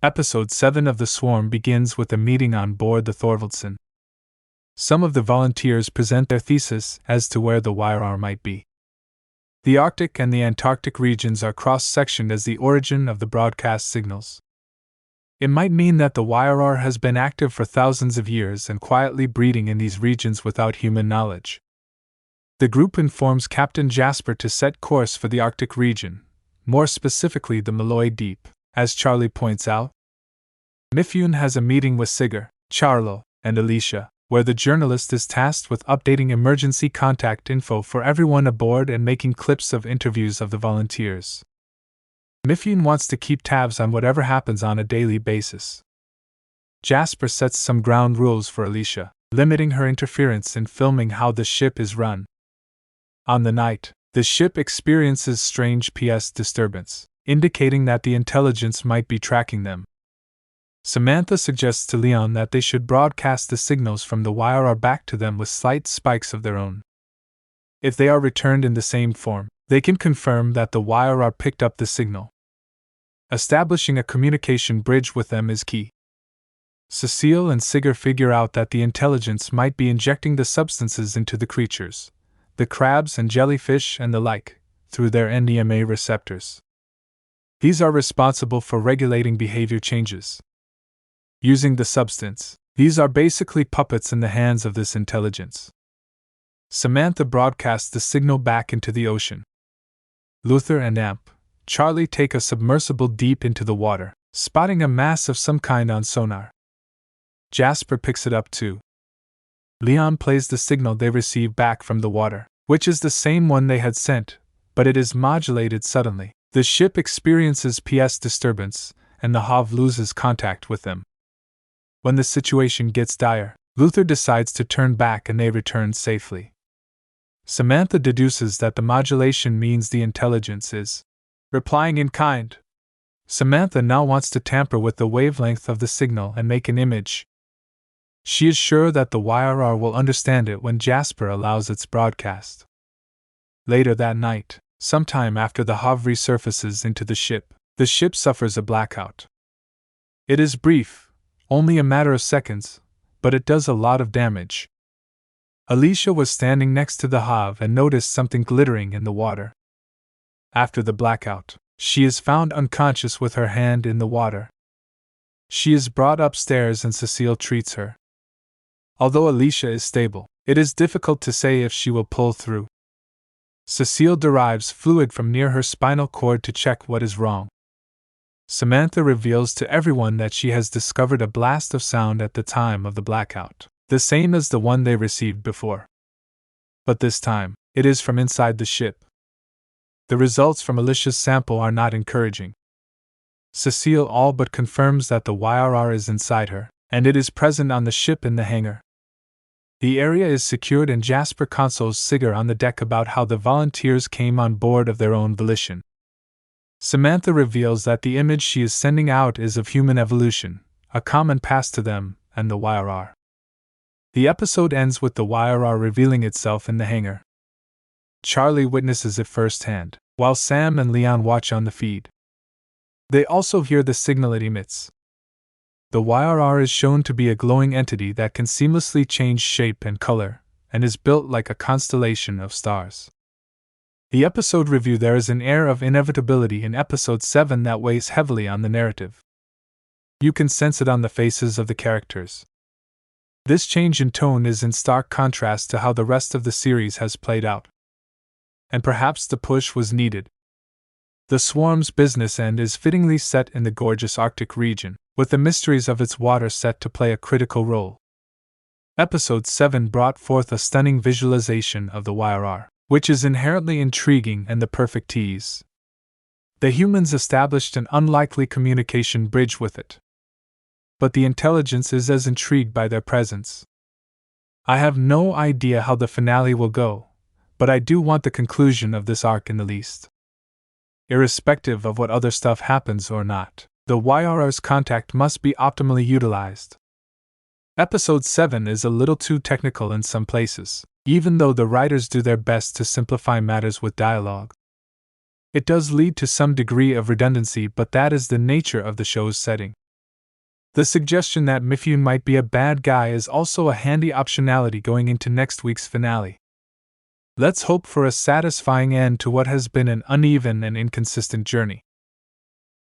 Episode 7 of The Swarm begins with a meeting on board the Thorvaldsen. Some of the volunteers present their thesis as to where the YRR might be. The Arctic and the Antarctic regions are cross-sectioned as the origin of the broadcast signals. It might mean that the YRR has been active for thousands of years and quietly breeding in these regions without human knowledge. The group informs Captain Jasper to set course for the Arctic region, more specifically the Malloy Deep, as Charlie points out. Mifune has a meeting with Sigurd, Charlo, and Alicia, where the journalist is tasked with updating emergency contact info for everyone aboard and making clips of interviews of the volunteers. Mifune wants to keep tabs on whatever happens on a daily basis. Jasper sets some ground rules for Alicia, limiting her interference in filming how the ship is run. On the night, the ship experiences strange PS disturbance, indicating that the intelligence might be tracking them. Samantha suggests to Leon that they should broadcast the signals from the YRR back to them with slight spikes of their own. If they are returned in the same form, they can confirm that the YRR picked up the signal. Establishing a communication bridge with them is key. Cecile and Sigurd figure out that the intelligence might be injecting the substances into the creatures, the crabs and jellyfish and the like, through their NDMA receptors. These are responsible for regulating behavior changes. Using the substance, these are basically puppets in the hands of this intelligence. Samantha broadcasts the signal back into the ocean. Luther and Charlie take a submersible deep into the water, spotting a mass of some kind on sonar. Jasper picks it up too. Leon plays the signal they receive back from the water, which is the same one they had sent, but it is modulated suddenly. The ship experiences PS disturbance, and the HOV loses contact with them. When the situation gets dire, Luther decides to turn back and they return safely. Samantha deduces that the modulation means the intelligence is replying in kind. Samantha now wants to tamper with the wavelength of the signal and make an image. She is sure that the YRR will understand it when Jasper allows its broadcast. Later that night, sometime after the HOV resurfaces into the ship suffers a blackout. It is brief, only a matter of seconds, but it does a lot of damage. Alicia was standing next to the HOV and noticed something glittering in the water. After the blackout, she is found unconscious with her hand in the water. She is brought upstairs and Cecile treats her. Although Alicia is stable, it is difficult to say if she will pull through. Cecile derives fluid from near her spinal cord to check what is wrong. Samantha reveals to everyone that she has discovered a blast of sound at the time of the blackout, the same as the one they received before. But this time, it is from inside the ship. The results from Alicia's sample are not encouraging. Cecile all but confirms that the YRR is inside her, and it is present on the ship in the hangar. The area is secured and Jasper consoles Sigurd on the deck about how the volunteers came on board of their own volition. Samantha reveals that the image she is sending out is of human evolution, a common past to them, and the YRR. The episode ends with the YRR revealing itself in the hangar. Charlie witnesses it firsthand, while Sam and Leon watch on the feed. They also hear the signal it emits. The YRR is shown to be a glowing entity that can seamlessly change shape and color, and is built like a constellation of stars. The episode review: there is an air of inevitability in episode 7 that weighs heavily on the narrative. You can sense it on the faces of the characters. This change in tone is in stark contrast to how the rest of the series has played out. And perhaps the push was needed. The Swarm's business end is fittingly set in the gorgeous Arctic region, with the mysteries of its water set to play a critical role. Episode 7 brought forth a stunning visualization of the YRR, which is inherently intriguing and the perfect tease. The humans established an unlikely communication bridge with it. But the intelligence is as intrigued by their presence. I have no idea how the finale will go, but I do want the conclusion of this arc in the least. Irrespective of what other stuff happens or not, the YRR's contact must be optimally utilized. Episode 7 is a little too technical in some places, even though the writers do their best to simplify matters with dialogue. It does lead to some degree of redundancy, but that is the nature of the show's setting. The suggestion that Mifune might be a bad guy is also a handy optionality going into next week's finale. Let's hope for a satisfying end to what has been an uneven and inconsistent journey.